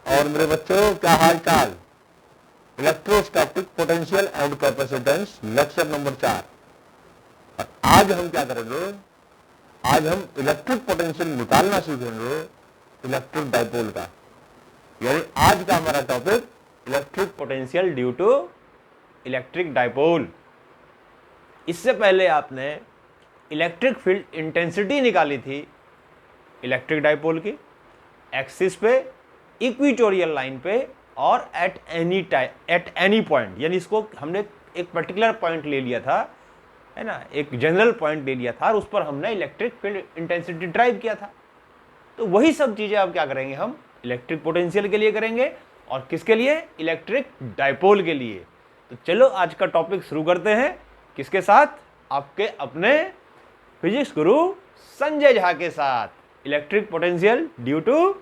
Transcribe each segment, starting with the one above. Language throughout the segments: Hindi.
और मेरे बच्चों क्या हाल चाल। Electrostatic potential and capacitance lecture number 4। और आज हम क्या करेंगे, आज हम इलेक्ट्रिक पोटेंशियल निकालना सीखेंगे इलेक्ट्रिक डाइपोल का। यानी आज का हमारा topic electric potential due to electric dipole. इससे पहले आपने इलेक्ट्रिक फील्ड इंटेंसिटी निकाली थी इलेक्ट्रिक डाइपोल की, एक्सिस पे, इक्वेटोरियल लाइन पे और एट एनी पॉइंट। यानी इसको हमने एक पर्टिकुलर पॉइंट ले लिया था, है ना, एक जनरल पॉइंट ले लिया था और उस पर हमने इलेक्ट्रिक फील्ड इंटेंसिटी ड्राइव किया था। तो वही सब चीजें अब क्या करेंगे, हम इलेक्ट्रिक पोटेंशियल के लिए करेंगे और किसके लिए, इलेक्ट्रिक डाइपोल के लिए। तो चलो आज का टॉपिक शुरू करते हैं, किसके साथ, आपके अपने फिजिक्स गुरु संजय झा के साथ, electric potential due to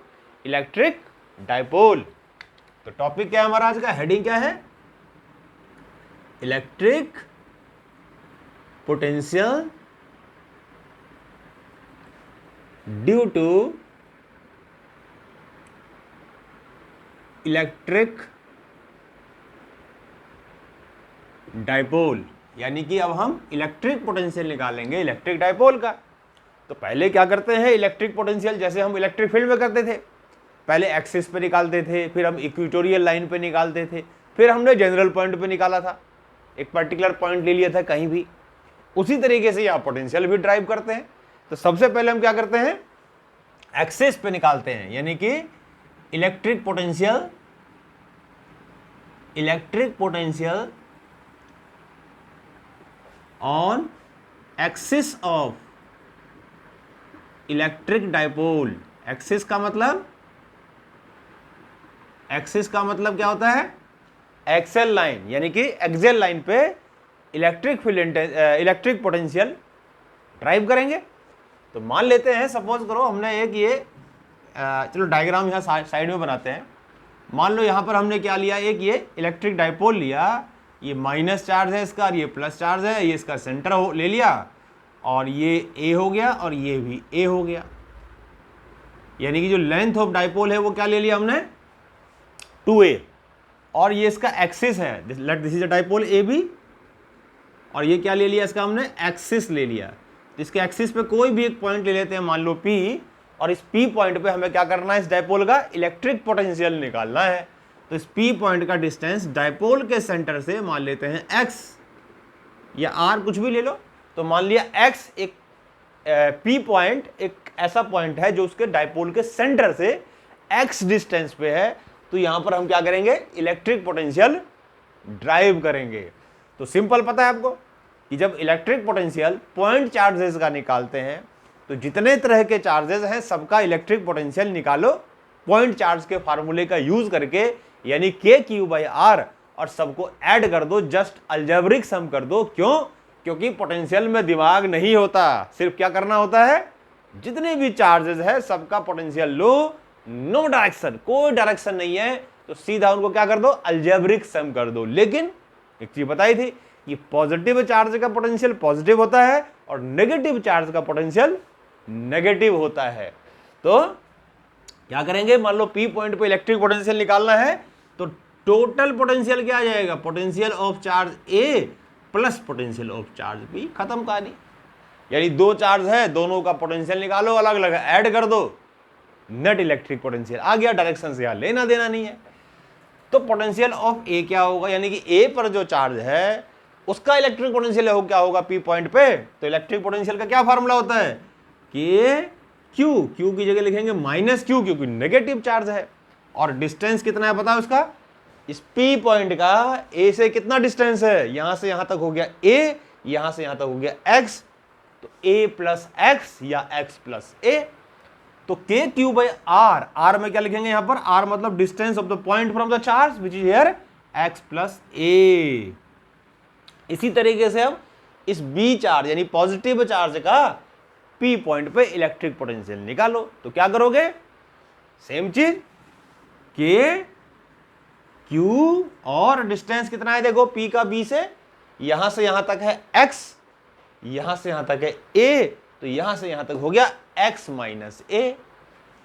electric dipole. तो टॉपिक क्या है हमारा आज का, हेडिंग क्या है, electric potential due to electric dipole. यानी कि अब हम इलेक्ट्रिक पोटेंशियल निकालेंगे इलेक्ट्रिक डाइपोल का। तो पहले क्या करते हैं, इलेक्ट्रिक पोटेंशियल जैसे हम इलेक्ट्रिक फील्ड में करते थे, पहले एक्सिस पे निकालते थे, फिर हम इक्वेटोरियल लाइन पे निकालते थे, फिर हमने जनरल पॉइंट पे निकाला था, एक पर्टिकुलर पॉइंट ले लिया था कहीं भी। उसी तरीके से यहाँ पोटेंशियल भी ड्राइव करते हैं। तो सबसे पहले हम क्या करते हैं, एक्सिस पे निकालते हैं, यानी कि electric potential on axis of electric dipole. Axis का मतलब क्या होता है, एक्सेल लाइन, यानी कि एक्सेल लाइन पे इलेक्ट्रिक पोटेंशियल ड्राइव करेंगे। तो मान लेते हैं, सपोज करो हमने एक ये चलो डायग्राम यहाँ साइड में बनाते हैं। मान लो यहाँ पर हमने क्या लिया, एक ये इलेक्ट्रिक डाइपोल लिया, ये माइनस चार्ज है इसका और ये प्लस चार्ज है, ये इसका सेंटर ले लिया और ये ए हो गया और ये भी ए हो गया। यानी कि जो लेंथ ऑफ डाइपोल है वो क्या ले लिया हमने, 2a, और ये इसका एक्सिस है, let this is a dipole A B, और ये क्या ले लिया इसका हमने, एक्सिस ले लिया। तो इसके एक्सिस पे कोई भी एक पॉइंट ले लेते हैं, मान लो P, और इस P पॉइंट पे हमें क्या करना है, इस डाइपोल का इलेक्ट्रिक पोटेंशियल निकालना है। तो इस P पॉइंट का डिस्टेंस डाइपोल के सेंटर से मान लेते हैं x या r, कुछ भी ले लो। तो मान लिया x एक P पॉइंट एक ऐसा पॉइंट है जो उसके डाइपोल के सेंटर से x डिस्टेंस पे है। तो यहां पर हम क्या करेंगे, इलेक्ट्रिक पोटेंशियल ड्राइव करेंगे। तो सिंपल पता है आपको कि जब इलेक्ट्रिक पोटेंशियल पॉइंट चार्जेस का निकालते हैं तो जितने तरह के चार्जेस हैं सबका इलेक्ट्रिक पोटेंशियल निकालो पॉइंट चार्ज के फार्मूले का यूज करके, यानी k/r, और सबको ऐड कर दो, जस्ट अलजेब्रिक सम कर दो। क्यों, क्योंकि पोटेंशियल में दिमाग नहीं होता, सिर्फ क्या करना होता है, जितने भी चार्जेस है सबका पोटेंशियल लो, नो डायरेक्शन, कोई डायरेक्शन नहीं है, तो सीधा उनको क्या कर दो, अलजेब्रिक सम कर दो। लेकिन एक चीज बताई थी कि पॉजिटिव चार्ज का पोटेंशियल पॉजिटिव होता है और नेगेटिव चार्ज का पोटेंशियल नेगेटिव होता है। तो क्या करेंगे, मान लो P पॉइंट पे इलेक्ट्रिक पोटेंशियल निकालना है, तो टोटल पोटेंशियल क्या आ जाएगा, potential of charge A plus potential of charge B, खत्म कहानी। यानी दो चार्ज है, दोनों का पोटेंशियल निकालो, अलग अलग ऐड कर दो, नेट इलेक्ट्रिक पोटेंशियल आ गया। डायरेक्शन से यहां लेना देना नहीं है। तो पोटेंशियल ऑफ A क्या होगा, यानी कि A पर जो चार्ज है उसका इलेक्ट्रिक पोटेंशियल हो क्या होगा P पॉइंट पे। तो इलेक्ट्रिक पोटेंशियल का क्या फॉर्मूला होता है, कि Q की जगह लिखेंगे -Q, क्योंकि नेगेटिव चार्ज है। और डिस्टेंस कितना है पता है उसका, इस P पॉइंट का A से कितना डिस्टेंस है, यहां से यहां तक हो गया A, यहां से यहां तक हो गया x, तो A प्लस x या x प्लस A। तो k/r, r में क्या लिखेंगे यहां पर, r मतलब distance of the point from the charge which is here x plus A। इसी तरीके से अब इस B चार्ज यानी पॉजिटिव चार्ज का P पॉइंट पे इलेक्ट्रिक पोटेंशियल निकालो। तो क्या करोगे, सेम चीज, Q और डिस्टेंस कितना है, देखो P का B से यहां तक है x, यहां से यहां तक है A, तो यहां से यहां तक हो गया x माइनस A।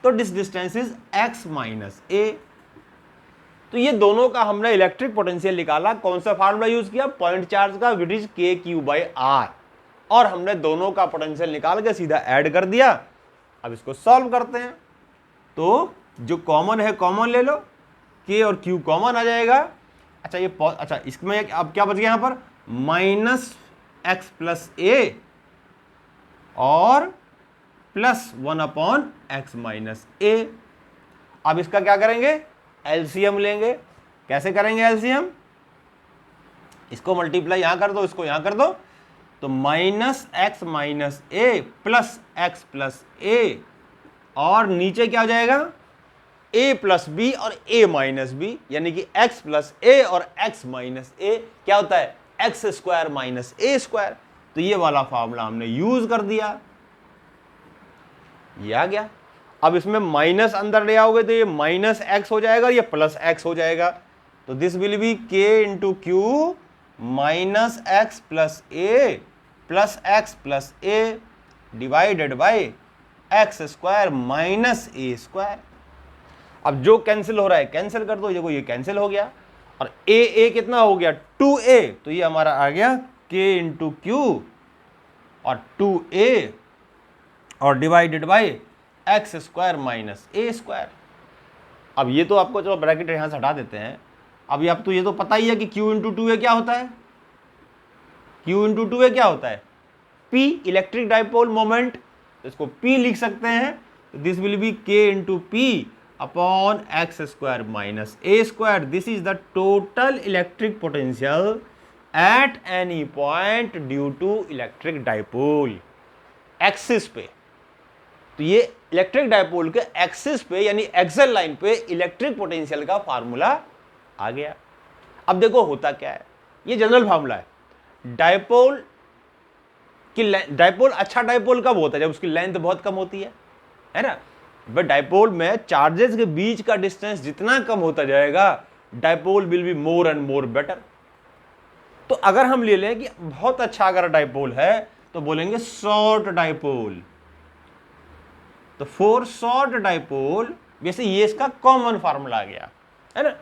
तो this distance is x minus A। तो ये दोनों का हमने इलेक्ट्रिक पोटेंशियल निकाला, कौन सा फार्मूला यूज किया, पॉइंट चार्ज का, विच इज KQ/R, और हमने दोनों का पोटेंशियल निकाल के सीधा ऐड कर दिया। अब इसको सॉल्व करते हैं, तो जो कॉमन है कॉमन ले लो, K और Q कॉमन आ जाएगा। अच्छा ये अच्छा इसमें अब क्या बच गया यहाँ पर, -x + a और +1/x - a। अब इसका क्या करेंगे, एलसीएम लेंगे। कैसे करेंगे एलसीएम, इसको मल्टीप्लाई यहां कर दो, इसको यहां कर दो, तो -x - a + x + a, और नीचे क्या हो जाएगा, a + b और a - b, यानी कि x + a और x - a क्या होता है, x² - a²। तो ये वाला फॉर्मूला हमने यूज कर दिया, ये आ गया। अब इसमें माइनस अंदर ले आओगे तो ये -x हो जाएगा, ये +x हो जाएगा, तो this will be K × Q -x + a + x + a divided by x² - a²। अब जो कैंसिल हो रहा है कैंसिल कर दो, देखो ये कैंसिल हो गया, और a कितना हो गया, 2a, तो ये हमारा आ गया K × Q और 2a और डिवाइडेड बाय x² - a²। अब ये तो आपको, चलो ब्रैकेट यहां से हटा देते हैं। अब तो ये तो पता ही है कि Q × 2a क्या होता है, Q × 2a क्या होता है, P, इलेक्ट्रिक डाइपोल मोमेंट, तो इसको P लिख सकते हैं, तो this will be K × P upon x² - a²। This is the total electric potential at any point due to electric dipole axis पे। तो ये इलेक्ट्रिक डाइपोल के एक्सिस पे यानी एक्सल लाइन पे इलेक्ट्रिक पोटेंशियल का फार्मूला आ गया। अब देखो होता क्या है, ये जनरल फार्मूला है। डाइपोल की डाइपोल अच्छा डाइपोल कब होता है, जब उसकी लेंथ बहुत कम होती है ना। बट डाइपोल में चार्जेस के बीच का डिस्टेंस जितना कम होता जाएगा, dipole will be more and more better. तो अगर हम ले लें कि बहुत अच्छा अगर डाइपोल है तो बोलेंगे शॉर्ट डाइपोल। तो फॉर शॉर्ट डाइपोल, वैसे ये इसका कॉमन फार्मूला आ गया है ना,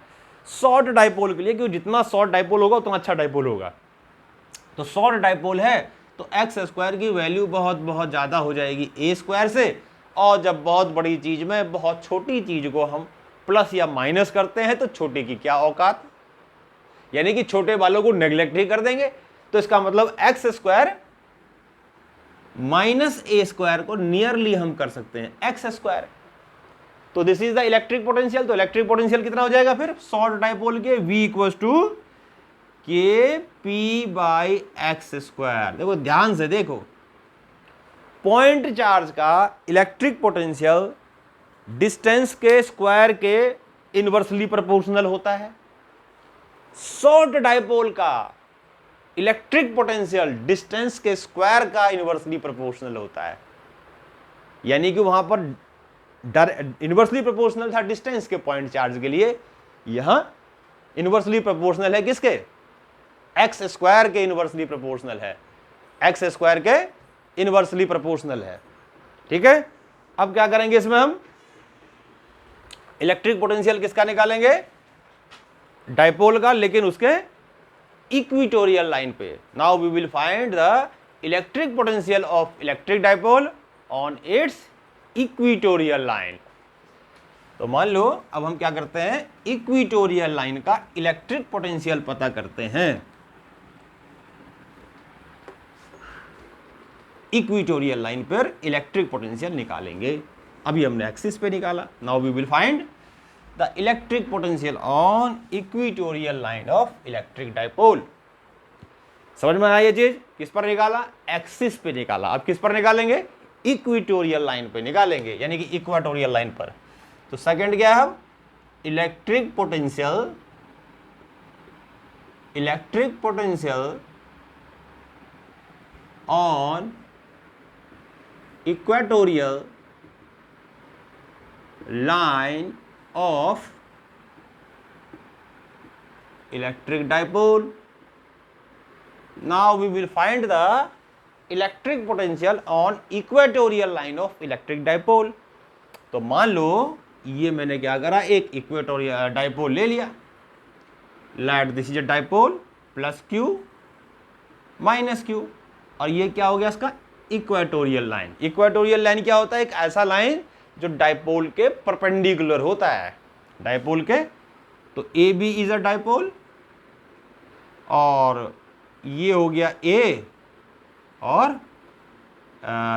शॉर्ट डाइपोल के लिए, क्योंकि जितना शॉर्ट डाइपोल होगा उतना अच्छा डाइपोल होगा। तो शॉर्ट डाइपोल है तो x² की वैल्यू बहुत बहुत ज्यादा हो जाएगी a² से, और जब बहुत बड़ी चीज में बहुत छोटी चीज को हम प्लस या माइनस करते हैं तो छोटी की क्या औकात, यानी कि छोटे वालों को नेग्लेक्ट ही कर देंगे। तो इसका मतलब x² - a² को नियरली हम कर सकते हैं x²। तो this is the electric potential. तो इलेक्ट्रिक पोटेंशियल कितना हो जाएगा फिर शॉर्ट डाइपोल के, V = KP/x²। देखो ध्यान से देखो, पॉइंट चार्ज का इलेक्ट्रिक पोटेंशियल डिस्टेंस के स्क्वायर के इनवर्सली प्रोपोर्शनल होता है। शॉर्ट डाइपोल का इलेक्ट्रिक पोटेंशियल डिस्टेंस के स्क्वायर का इनवर्सली प्रोपोर्शनल होता है, यानी कि वहां पर इनवर्सली प्रोपोर्शनल था डिस्टेंस के पॉइंट चार्ज के लिए, यहां इनवर्सली प्रोपोर्शनल है किसके, x² के इनवर्सली प्रोपोर्शनल है, x² के इनवर्सली प्रोपोर्शनल है। ठीक है, अब क्या करेंगे इसमें हम इलेक्ट्रिक पोटेंशियल किसका निकालेंगे, डाइपोल का, लेकिन उसके इक्वेटोरियल लाइन पे। Now we will find the electric potential of electric dipole on its equatorial line. तो मान लो अब हम क्या करते हैं, इक्वेटोरियल लाइन का इलेक्ट्रिक पोटेंशियल पता करते हैं। इक्वेटोरियल लाइन पर इलेक्ट्रिक पोटेंशियल निकालेंगे। अभी हमने एक्सिस पे निकाला, now we will find the electric potential on equatorial line of electric dipole. समझ में आई ये चीज, किस पर निकाला, एक्सिस पे निकाला। अब किस पर निकालेंगे, इक्वेटोरियल लाइन पे निकालेंगे, यानी कि इक्वेटोरियल लाइन पर। तो सेकंड क्या है, electric potential on equatorial line of electric dipole. Now we will find the electric potential on equatorial line of electric dipole। तो मान लो ये मैंने क्या करा, एक इक्वेटोरियल डाइपोल ले लिया, late this is a dipole plus Q minus Q, और ये क्या हो गया इसका इक्वेटोरियल लाइन। इक्वेटोरियल लाइन क्या होता है? एक ऐसा लाइन जो डाइपोल के परपेंडिकुलर होता है, डाइपोल के। तो A B is a dipole, और ये हो गया ए, और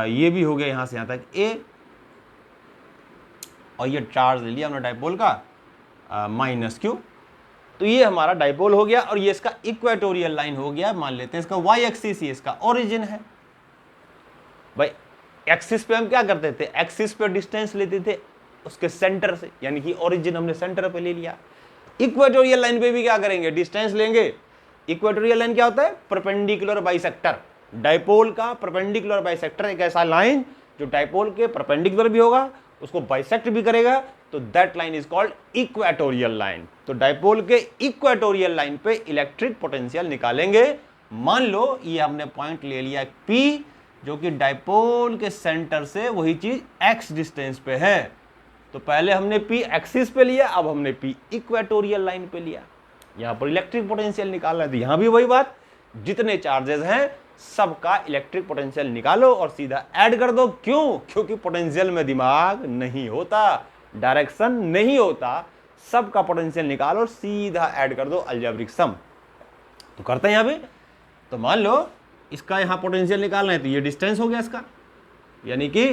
ये भी हो गया यहां से यहां तक ए, और ये चार्ज ले लिया हमने डाइपोल का माइनस क्यू। तो ये हमारा डाइपोल हो गया, और ये इसका इक्वेटोरियल लाइन हो गया। मान लेते हैं इसका वाई एक्सिस ही इसका ओरिजिन है। भाई एक्सिस पे हम क्या करते थे? एक्सिस पे डिस्टेंस लेते थे उसके सेंटर से, यानी कि ओरिजिन हमने सेंटर पे ले लिया। इक्वेटोरियल लाइन पे भी क्या करेंगे? डिस्टेंस लेंगे। इक्वेटोरियल लाइन क्या होता है? Perpendicular bisector. डाइपोल का परपेंडिकुलर बाइसेक्टर, एक ऐसा लाइन जो डाइपोल के परपेंडिकुलर भी होगा, उसको बाइसेक्ट भी करेगा, तो that line is called equatorial line. तो डाइपोल के इक्वेटोरियल लाइन पे इलेक्ट्रिक पोटेंशियल निकालेंगे। मान लो ये हमने पॉइंट ले लिया P, जो कि डाइपोल के सेंटर से वही चीज x डिस्टेंस पे है। तो पहले हमने P एक्सिस पे लिया, अब हमने P इक्वेटोरियल लाइन पे लिया। यहां पर इलेक्ट्रिक पोटेंशियल निकालना है, तो यहां भी वही बात, जितने चार्जेस हैं सबका इलेक्ट्रिक पोटेंशियल निकालो और सीधा ऐड कर दो। क्यों? क्योंकि पोटेंशियल में दिमाग नहीं होता, डायरेक्शन नहीं होता, सबका पोटेंशियल निकालो और सीधा ऐड कर दो, अलजेब्रिक सम। तो करते हैं यहां भी। तो मान लो इसका यहां पोटेंशियल निकालना है, तो ये डिस्टेंस हो गया इसका, यानी कि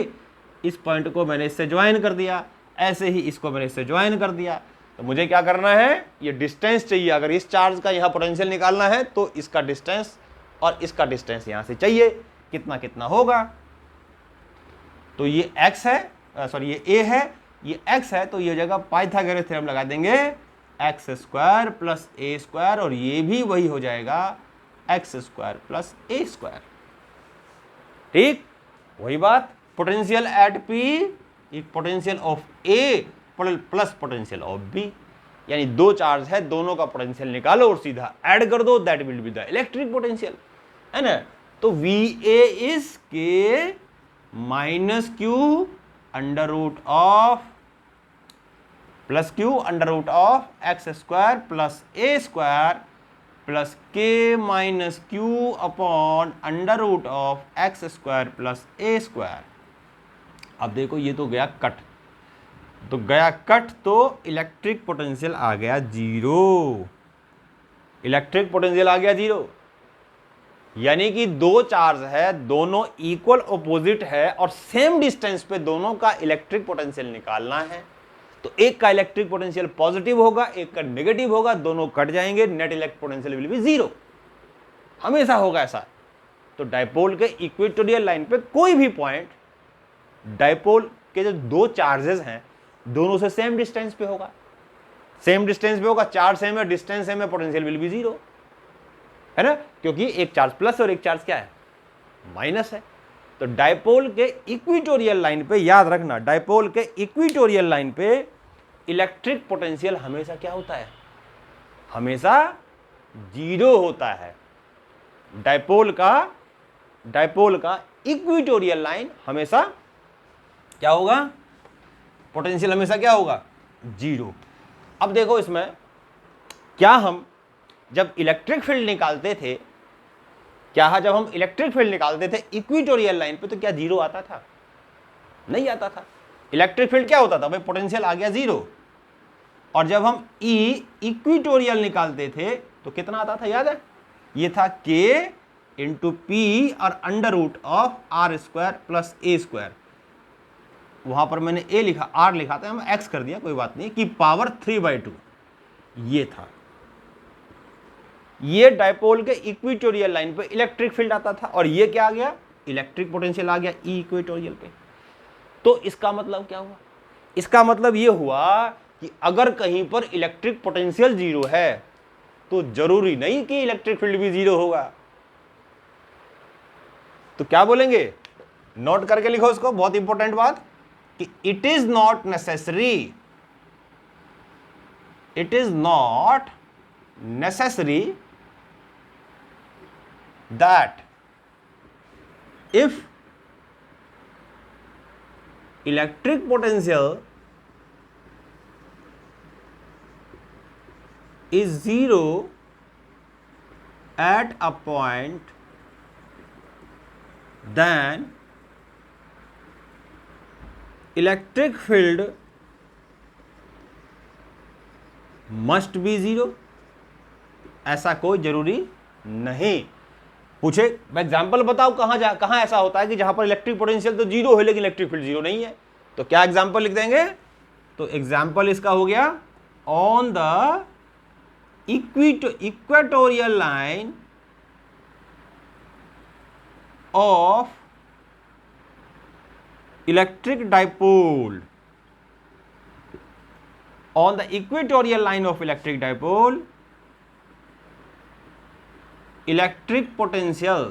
इस पॉइंट को मैंने इससे ज्वाइन कर दिया, ऐसे ही इसको मैंने इससे ज्वाइन कर दिया। तो मुझे क्या करना है? ये डिस्टेंस चाहिए। अगर इस चार्ज का यहां पोटेंशियल निकालना है तो इसका डिस्टेंस और इसका डिस्टेंस यहां से चाहिए, कितना कितना होगा। तो ये x है, सॉरी ये a है, ये x है, तो ये जगह पाइथागोरस थ्योरम लगा देंगे, एक्स स्क्वायर प्लस ए स्क्वायर, और ये भी वही हो जाएगा एक्स स्क्वायर प्लस ए स्क्वायर। ठीक, वही बात। Potential at P potential of A plus potential of B, यानी दो चार्ज है, दोनों का पोटेंशियल निकालो और सीधा ऐड कर दो, that will be the electric potential, है ना। तो VA is K minus q under root of plus q under root of x square plus A square plus K minus q upon under root of x square plus A square. अब देखो ये तो गया कट, तो गया कट, तो इलेक्ट्रिक पोटेंशियल आ गया जीरो। इलेक्ट्रिक पोटेंशियल आ गया जीरो, यानी कि दो चार्ज है, दोनों इक्वल ऑपोजिट है और सेम डिस्टेंस पे दोनों का इलेक्ट्रिक पोटेंशियल निकालना है। तो एक का इलेक्ट्रिक पोटेंशियल पॉजिटिव होगा, एक का नेगेटिव होगा, दोनों कट जाएंगे, net electric potential will B zero, हमेशा होगा ऐसा। तो डाइपोल के इक्वेटोरियल लाइन पे कोई भी पॉइंट डाइपोल के जो दो चार्जेस हैं दोनों से सेम डिस्टेंस पे होगा, सेम डिस्टेंस पे होगा, चार्ज सेम है, डिस्टेंस सेम है, पोटेंशियल विल बी जीरो, है ना, क्योंकि एक चार्ज प्लस और एक चार्ज क्या है? माइनस है। तो डाइपोल के इक्वेटोरियल लाइन पे याद रखना, डाइपोल के इक्वेटोरियल लाइन पे इलेक्ट्रिक पोटेंशियल हमेशा क्या होता है? हमेशा जीरो होता है। डाइपोल का इक्वेटोरियल लाइन हमेशा क्या होगा? पोटेंशियल हमेशा क्या होगा? जीरो। अब देखो इसमें क्या हम जब इलेक्ट्रिक फील्ड निकालते थे, जब हम इलेक्ट्रिक फील्ड निकालते थे इक्वेटोरियल लाइन पे, तो क्या जीरो आता था? नहीं आता था। इलेक्ट्रिक फील्ड क्या होता था? भाई पोटेंशियल आ गया जीरो। और जब हम इक्वेटोरियल निकालते थे तो कितना आता था? याद है? ये था K इंटू P और under root of R square plus A square. वहां पर मैंने A लिखा, R लिखा था, हम X कर दिया, कोई बात नहीं, कि पावर 3/2 ये था। ये डाइपोल के इक्वेटोरियल लाइन पे इलेक्ट्रिक फील्ड आता था, और ये क्या आ गया? इलेक्ट्रिक पोटेंशियल आ गया इक्वेटोरियल पे। तो इसका मतलब क्या हुआ? इसका मतलब ये हुआ कि अगर कहीं पर इलेक्ट्रिक पोटेंशियल जीरो है तो जरूरी नहीं कि इलेक्ट्रिक फील्ड भी जीरो होगा। तो क्या बोलेंगे? नोट करके लिखो इसको, बहुत इंपॉर्टेंट बात, कि it is not necessary that if electric potential is zero at a point, then electric field must be zero। ऐसा कोई जरूरी नहीं। पूछे मैं एग्जाम्पल बताऊं कहां ऐसा होता है कि जहां पर इलेक्ट्रिक पोटेंशियल तो जीरो है लेकिन इलेक्ट्रिक फील्ड जीरो नहीं है, तो क्या एग्जाम्पल लिख देंगे? तो एग्जाम्पल इसका हो गया on the equatorial line of electric dipole, on the equatorial line of electric dipole, electric potential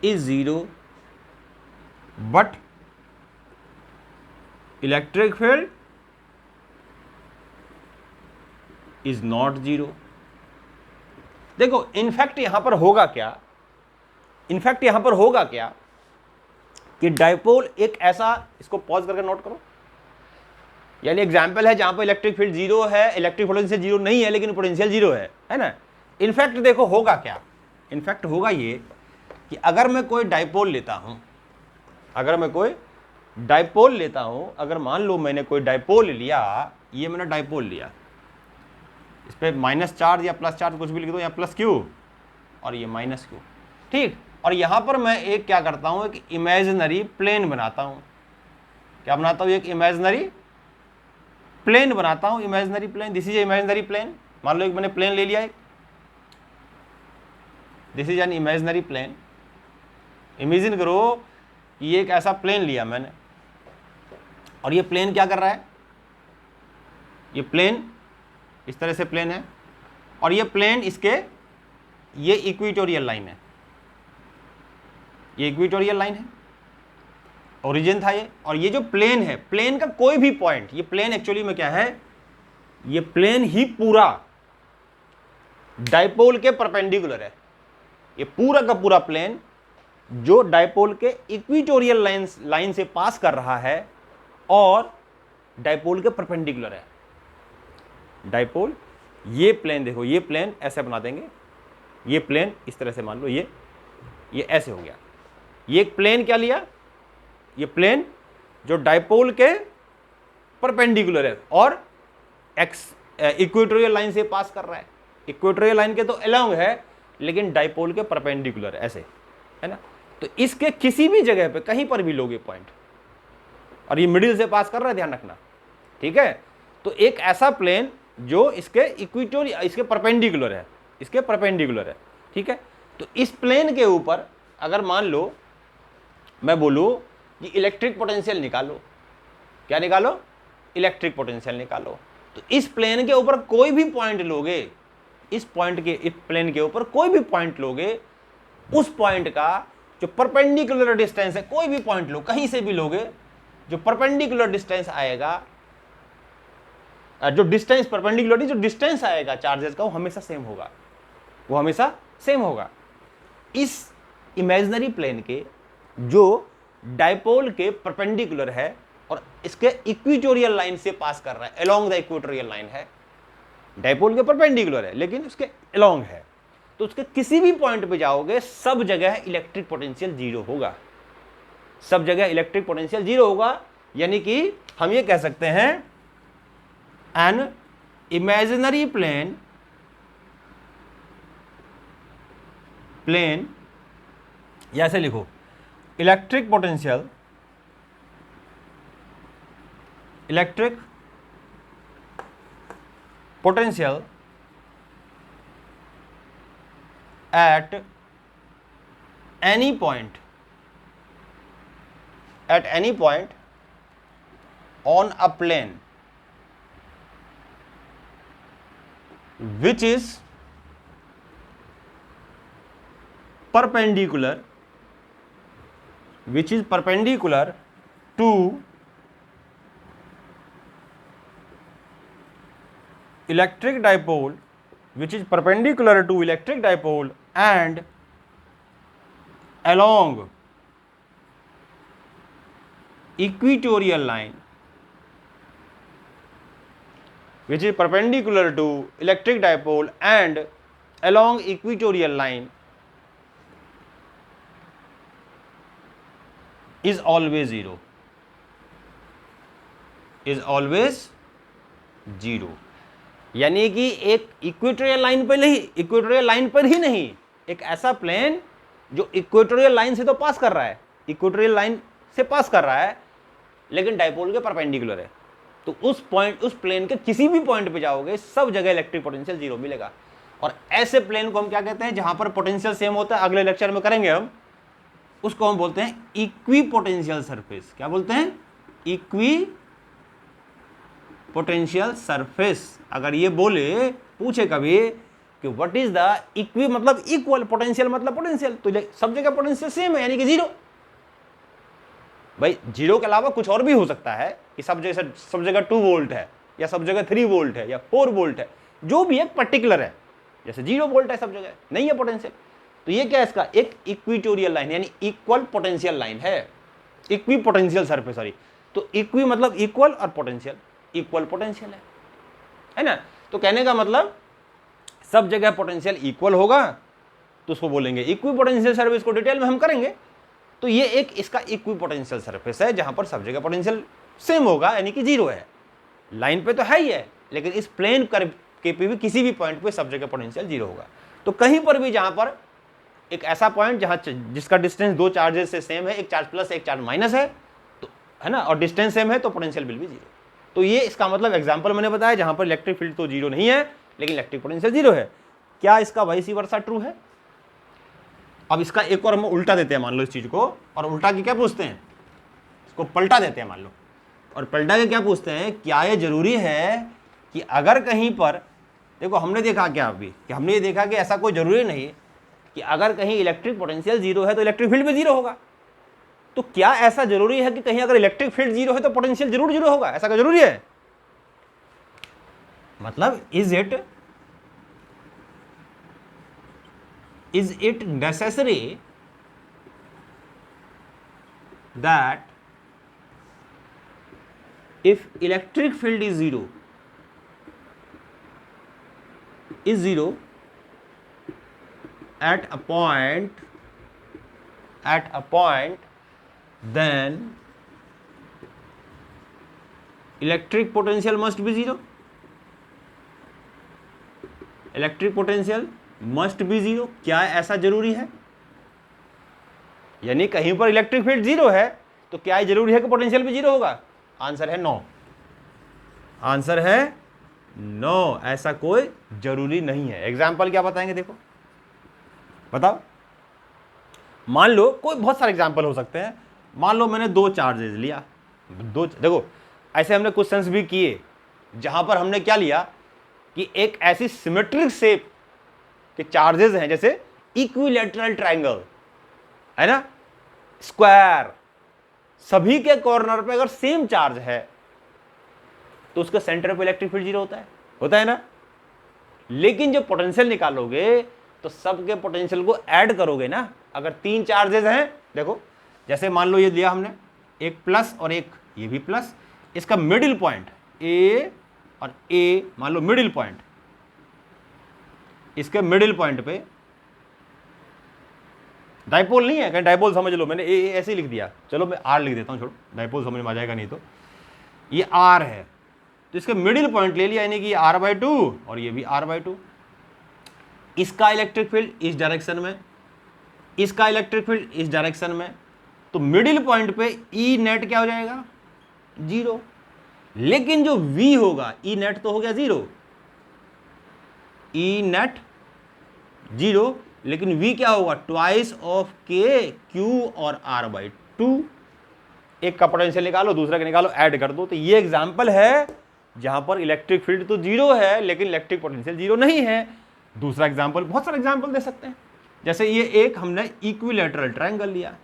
is zero, but electric field is not zero। देखो इनफैक्ट यहां पर होगा क्या, इनफैक्ट यहां पर होगा क्या कि डाइपोल एक ऐसा, इसको पॉज करके नोट करो, यानी एग्जाम्पल है जहां पर इलेक्ट्रिक फील्ड जीरो है, इलेक्ट्रिक पोटेंशियल जीरो नहीं है लेकिन पोटेंशियल जीरो है ना। इनफैक्ट देखो होगा क्या, इनफैक्ट होगा ये कि अगर मैं कोई डाइपोल लेता हूं, अगर मैं कोई डाइपोल लेता हूं, अगर मान लो मैंने कोई डाइपोल लिया, ये मैंने डाइपोल लिया, इस पर माइनस चार्ज या प्लस चार्ज कुछ भी लिख दो, या प्लस क्यू और ये माइनस क्यू, ठीक। और यहां पर मैं एक क्या करता हूं, एक इमेजिनरी प्लेन बनाता हूं। क्या बनाता हूं? एक इमेजिनरी प्लेन बनाता हूं, imaginary plane. This is imaginary plane. मान लो एक मैंने प्लेन ले लिया, एक this is an imaginary plane. Imagine करो ये एक ऐसा प्लेन लिया मैंने, और ये प्लेन क्या कर रहा है, ये प्लेन इस तरह से प्लेन है, और ये प्लेन इसके, ये इक्वेटोरियल लाइन है, ये इक्वेटोरियल लाइन है, ओरिजिन था ये। और ये जो प्लेन है, प्लेन का कोई भी पॉइंट, ये प्लेन एक्चुअली में क्या है, ये प्लेन ही पूरा डाइपोल के परपेंडिकुलर है। ये पूरा का पूरा प्लेन जो डाइपोल के इक्वेटोरियल लाइन से पास कर रहा है और डाइपोल के परपेंडिकुलर है। डाइपोल, ये प्लेन देखो, ये प्लेन ऐसे बना देंगे, ये प्लेन इस तरह से मान लो, ये ऐसे हो गया। ये एक प्लेन क्या लिया, ये प्लेन जो डाइपोल के परपेंडिकुलर है और इक्वेटोरियल लाइन से पास कर रहा है। इक्वेटोरियल लाइन के तो अलोंग है लेकिन डाइपोल के परपेंडिकुलर ऐसे है ना। तो इसके किसी भी जगह पे कहीं पर भी लोगे पॉइंट, और ये मिडिल से पास कर रहा है, ध्यान रखना, ठीक है। तो एक ऐसा प्लेन जो इसके इक्वेटोरियल, इसके परपेंडिकुलर है, इसके परपेंडिकुलर है, ठीक है। तो इस प्लेन के ऊपर अगर मान लो मैं बोलूं कि इलेक्ट्रिक पोटेंशियल निकालो, क्या निकालो, इलेक्ट्रिक पोटेंशियल निकालो, तो इस प्लेन के ऊपर कोई भी पॉइंट लोगे, इस प्लेन के ऊपर कोई भी पॉइंट लोगे, उस पॉइंट का जो परपेंडिकुलर डिस्टेंस है, कोई भी पॉइंट लो, कहीं से भी लोगे, जो परपेंडिकुलर डिस्टेंस आएगा, जो डिस्टेंस परपेंडिकुलर, जो डिस्टेंस आएगा चार्जेस का, वो हमेशा सेम होगा, वो हमेशा सेम होगा। इस इमेजिनरी प्लेन के जो डाइपोल के परपेंडिकुलर है और इसके इक्वेटोरियल लाइन से पास कर रहा है, अलोंग द इक्वेटोरियल लाइन है, डाइपोल के परपेंडिकुलर है लेकिन उसके अलोंग है, तो उसके किसी भी पॉइंट पे जाओगे सब जगह इलेक्ट्रिक पोटेंशियल जीरो होगा, सब जगह इलेक्ट्रिक पोटेंशियल जीरो होगा। यानी कि हम ये कह सकते हैं एन इमेजिनरी प्लेन या ऐसे लिखो, electric potential at any point on a plane which is perpendicular to electric dipole, which is perpendicular to electric dipole and along equatorial line which is perpendicular to electric dipole and along equatorial line is always zero, is always zero। यानी कि एक इक्वेटोरियल लाइन पर नहीं, इक्वेटोरियल लाइन पर ही नहीं, एक ऐसा प्लेन जो इक्वेटोरियल लाइन से तो पास कर रहा है, इक्वेटोरियल लाइन से पास कर रहा है, लेकिन डाइपोल के परपेंडिकुलर है। तो उस पॉइंट, उस प्लेन के किसी भी पॉइंट पे जाओगे सब जगह इलेक्ट्रिक पोटेंशियल जीरो मिलेगा। और ऐसे प्लेन को हम क्या कहते हैं, जहां पर पोटेंशियल सेम होता है, अगले लेक्चर में करेंगे हम, उसको हम बोलते हैं इक्वी पोटेंशियल सरफेस। क्या बोलते हैं? Equi potential surface. अगर ये बोले, पूछे कभी कि व्हाट इज द इक्वी, मतलब इक्वल, पोटेंशियल मतलब पोटेंशियल, तो सब जगह पोटेंशियल सेम है, यानी कि जीरो। भाई जीरो के अलावा कुछ और भी हो सकता है कि सब जगह 2 वोल्ट है, या सब जगह 3 वोल्ट है, या 4 वोल्ट है, जो भी एक पर्टिकुलर है, जैसे 0 वोल्ट है सब जगह, नहीं है पोटेंशियल। तो ये क्या है इसका? एक इक्वेटोरियल लाइन, यानी इक्वल पोटेंशियल लाइन है, इक्वी पोटेंशियल सरफेस, सॉरी। तो इक्वी मतलब इक्वल, और पोटेंशियल इक्वल पोटेंशियल है ना। तो कहने का मतलब सब जगह पोटेंशियल इक्वल होगा तो उसको बोलेंगे इक्वी पोटेंशियल सरफेस। को डिटेल में हम करेंगे। तो ये एक इसका इक्वी पोटेंशियल सरफेस है जहां पर सब जगह पोटेंशियल सेम होगा, यानी कि जीरो है। लाइन पे तो है ही है, लेकिन इस प्लेन कर्व के पे भी किसी भी पॉइंट पे सब जगह पोटेंशियल जीरो होगा। तो कहीं पर भी जहां पर एक ऐसा पॉइंट जहां जिसका डिस्टेंस 2 चार्जेस से सेम है, एक चार्ज प्लस एक चार्ज माइनस है, तो है ना, और डिस्टेंस सेम है, तो पोटेंशियल विल बी जीरो। तो ये इसका मतलब एग्जांपल मैंने बताया, जहां पर इलेक्ट्रिक फील्ड तो जीरो नहीं है लेकिन इलेक्ट्रिक पोटेंशियल जीरो है। क्या इसका वाइस वर्सा ट्रू है? अब इसका एक और हम उल्टा देते हैं, मान लो इस चीज को, और उल्टा के क्या पूछते हैं, इसको पलटा देते हैं मान लो, और पलटा के क्या पूछते हैं, क्या ये जरूरी है कि अगर कहीं पर, देखो हमने देखा क्या अभी, कि हमने ये देखा कि ऐसा कोई जरूरी नहीं कि अगर कहीं इलेक्ट्रिक पोटेंशियल जीरो है तो इलेक्ट्रिक फील्ड भी जीरो होगा। तो क्या ऐसा जरूरी है कि कहीं अगर इलेक्ट्रिक फील्ड जीरो है तो पोटेंशियल जरूर जीरो होगा? ऐसा क्या जरूरी है? मतलब is it necessary that if electric field is zero at a point, then electric potential must be zero, electric potential must be zero. क्या ऐसा जरूरी है? यानी कहीं पर इलेक्ट्रिक फील्ड जीरो है तो क्या ये जरूरी है कि पोटेंशियल भी जीरो होगा? आंसर है नो, आंसर है नो, ऐसा कोई जरूरी नहीं है। एग्जाम्पल क्या बताएंगे, देखो बताओ। मान लो कोई बहुत सारे एग्जाम्पल हो सकते हैं। मान लो मैंने 2 चार्जेस लिया, देखो ऐसे हमने क्वेश्चंस भी किए जहां पर हमने क्या लिया कि एक ऐसी सिमेट्रिक शेप के चार्जेस हैं, जैसे इक्विलैटरल ट्रायंगल है ना, स्क्वायर, सभी के कॉर्नर पे अगर सेम चार्ज है तो उसके सेंटर पे इलेक्ट्रिक फील्ड जीरो होता है ना। लेकिन जब पोटेंशियल निकालोगे तो सबके पोटेंशियल को ऐड करोगे ना। अगर 3 चार्जेस हैं, देखो जैसे मान लो ये दिया हमने, एक प्लस और एक ये भी प्लस, इसका मिडिल पॉइंट ए और ए, मान लो मिडिल पॉइंट, इसके मिडिल पॉइंट पे डाइपोल नहीं है, कहीं डाइपोल समझ लो, मैंने ए ऐसे ही लिख दिया, चलो मैं आर लिख देता हूं, छोड़ो डाइपोल समझ में आ जाएगा नहीं तो। ये आर है तो इसके मिडिल पॉइंट ले लिया, यानी कि r/2 और ये भी r/2। इसका इलेक्ट्रिक फील्ड इस डायरेक्शन में, इसका इलेक्ट्रिक फील्ड इस डायरेक्शन में, तो मिडिल पॉइंट पे ई नेट क्या हो जाएगा? जीरो। लेकिन जो v होगा, ई नेट तो हो गया जीरो, ई नेट जीरो, लेकिन v क्या होगा? ट्वाइस ऑफ k, q और r/2। एक का पोटेंशियल निकालो, दूसरा का निकालो, ऐड कर दो। तो ये एग्जांपल है जहां पर इलेक्ट्रिक फील्ड तो जीरो है लेकिन इलेक्ट्रिक पोटेंशियल जीरो नहीं है। दूसरा एग्जांपल, बहुत सारे एग्जांपल दे सकते हैं, जैसे ये एक हमने इक्विलैटरल ट्रायंगल लिया,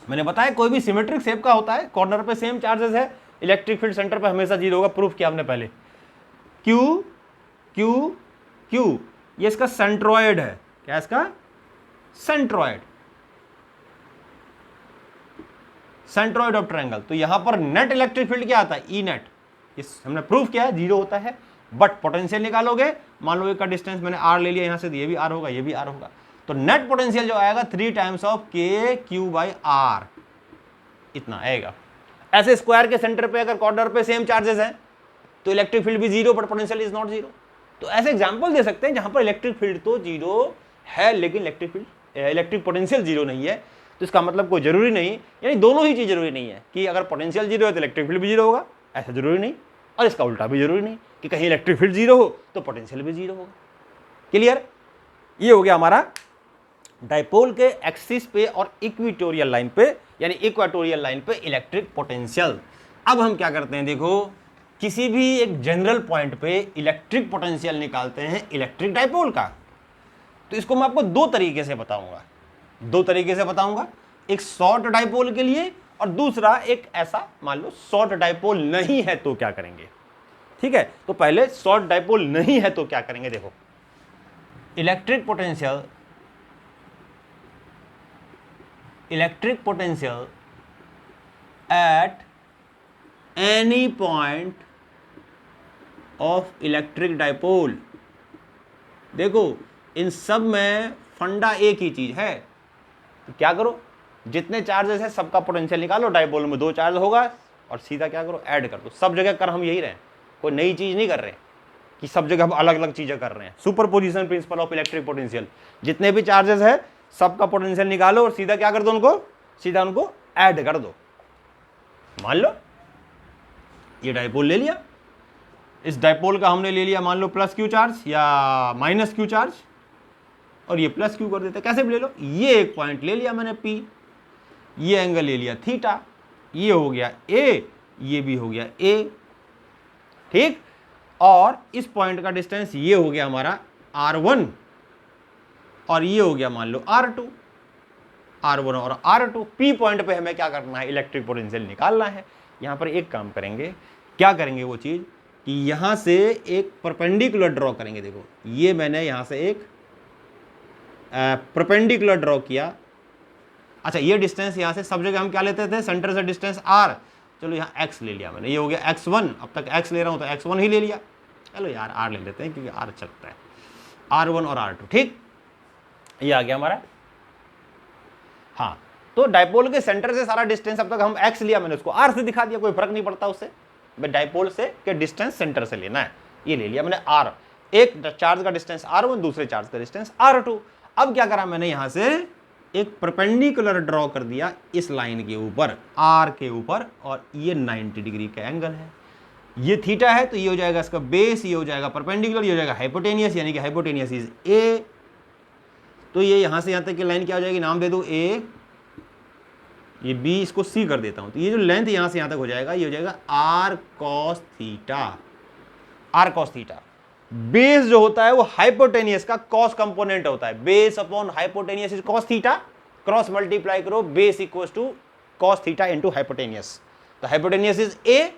मैंने बताया कोई भी सिमेट्रिक शेप का होता है, कॉर्नर पे सेम चार्जेस है, इलेक्ट्रिक फील्ड सेंटर पे हमेशा जीरो होगा, प्रूफ किया हमने पहले। Q Q Q, ये इसका सेंट्रॉयड है। क्या इसका? Centroid, centroid of triangle. तो यहां पर नेट इलेक्ट्रिक फील्ड क्या आता है? E net. इस हमने प्रूफ किया है 0 होता है, बट पोटेंशियल निकालोगे, मान लो एक का डिस्टेंस मैंने r ले लिया यहाँ से, तो ये भी r होगा, ये भी r होगा, तो नेट पोटेंशियल जो आएगा 3 टाइम्स ऑफ k/r, इतना आएगा। ऐसे स्क्वायर के सेंटर पे अगर कॉर्नर पे सेम चार्जेस हैं तो इलेक्ट्रिक फील्ड भी 0 बट पोटेंशियल इज नॉट 0। तो ऐसे एग्जांपल दे सकते हैं जहां पर इलेक्ट्रिक फील्ड तो 0 है लेकिन इलेक्ट्रिक पोटेंशियल 0 नहीं है। तो इसका मतलब कोई जरूरी नहीं, यानी दोनों ही चीज जरूरी नहीं है कि अगर पोटेंशियल 0 है तो इलेक्ट्रिक फील्ड भी 0 होगा, ऐसा जरूरी नहीं, और इसका उल्टा भी जरूरी नहीं कि कहीं इलेक्ट्रिक फील्ड 0 हो तो पोटेंशियल भी 0 होगा। क्लियर? ये हो गया हमारा डाइपोल के एक्सिस पे और इक्वेटोरियल लाइन पे, यानी इक्वेटोरियल लाइन पे इलेक्ट्रिक पोटेंशियल। अब हम क्या करते हैं, देखो किसी भी एक जनरल पॉइंट पे इलेक्ट्रिक पोटेंशियल निकालते हैं इलेक्ट्रिक डाइपोल का। तो इसको मैं आपको दो तरीके से बताऊंगा, एक शॉर्ट डाइपोल के लिए और दूसरा एक ऐसा, मान लो शॉर्ट डाइपोल नहीं है तो क्या करेंगे। ठीक है, तो पहले शॉर्ट डाइपोल नहीं है तो क्या करेंगे। देखो electric potential at any point of electric dipole. देखो इन सब में फंडा एक ही चीज है, तो क्या करो, जितने चार्जेस है सबका पोटेंशियल निकालो, डाइपोल में 2 चार्ज होगा और सीधा क्या करो, ऐड कर दो। सब जगह कर हम यही रहे, कोई नई चीज नहीं कर रहे कि सब जगह हम अलग अलग चीजें कर रहे हैं। Superposition principle of electric potential, जितने भी चार्जेस है सबका पोटेंशियल निकालो और सीधा क्या कर दो, उनको ऐड कर दो। मान लो ये डाइपोल ले लिया, इस डाइपोल का हमने ले लिया मान लो प्लस क्यू चार्ज या माइनस क्यू चार्ज, और ये प्लस क्यू कर देते हैं। कैसे भी ले लो, ये एक पॉइंट ले लिया मैंने P, ये एंगल ले लिया थीटा, ये हो गया A, ये भी हो गया A, ठीक। और इस पॉइंट का डिस्टेंस ये हो गया हमारा R1 और ये हो गया मान लो R2 और R2। P पॉइंट पे हमें क्या करना है, इलेक्ट्रिक पोटेंशियल निकालना है। यहां पर एक काम करेंगे, क्या करेंगे वो चीज कि यहां से एक परपेंडिकुलर ड्रॉ करेंगे। देखो ये मैंने यहां से एक परपेंडिकुलर ड्रॉ किया। अच्छा ये डिस्टेंस यहां से सब जगह हम क्या लेते थे, सेंटर से डिस्टेंस r, चलो यहाँ x ले लिया मैंने, ये हो गया x1, अब तक x ले रहा हूं तो x1 ही ले लिया, चलो यार r ले लेते हैं क्योंकि r चलता है, R1 और R2, ठीक। ये आ गया हमारा। हाँ तो डाइपोल के सेंटर से सारा डिस्टेंस, अब तक हम x लिया, मैंने उसको r से दिखा दिया, कोई फर्क नहीं पड़ता उससे, डाइपोल से के डिस्टेंस सेंटर से लेना है, ये ले लिया मैंने r। एक चार्ज का डिस्टेंस R1, दूसरे चार्ज का डिस्टेंस R2। अब क्या करा मैंने, यहां से एक परपेंडिकुलर ड्रॉ कर दिया इस लाइन के ऊपर, R के ऊपर, और ये 90 डिग्री का एंगल है, ये थीटा है, तो ये हो जाएगा इसका बेस, ये हो जाएगा परपेंडिकुलर, ये हो जाएगा हाइपोटेनियस, यानी कि हाइपोटेनियस इज A। तो ये यहां से यहां तक की लाइन क्या हो जाएगी, नाम दे दो A, ये B, इसको C कर देता हूं, तो ये जो लेंथ यहां से यहां तक हो जाएगा, ये हो जाएगा R cos थीटा। बेस जो होता है वो हाइपोटेनियस का कॉस कंपोनेंट होता है, base upon hypotenuse is cos theta, cross multiply करो, base equals to cos theta into hypotenuse. तो hypotenuse is A,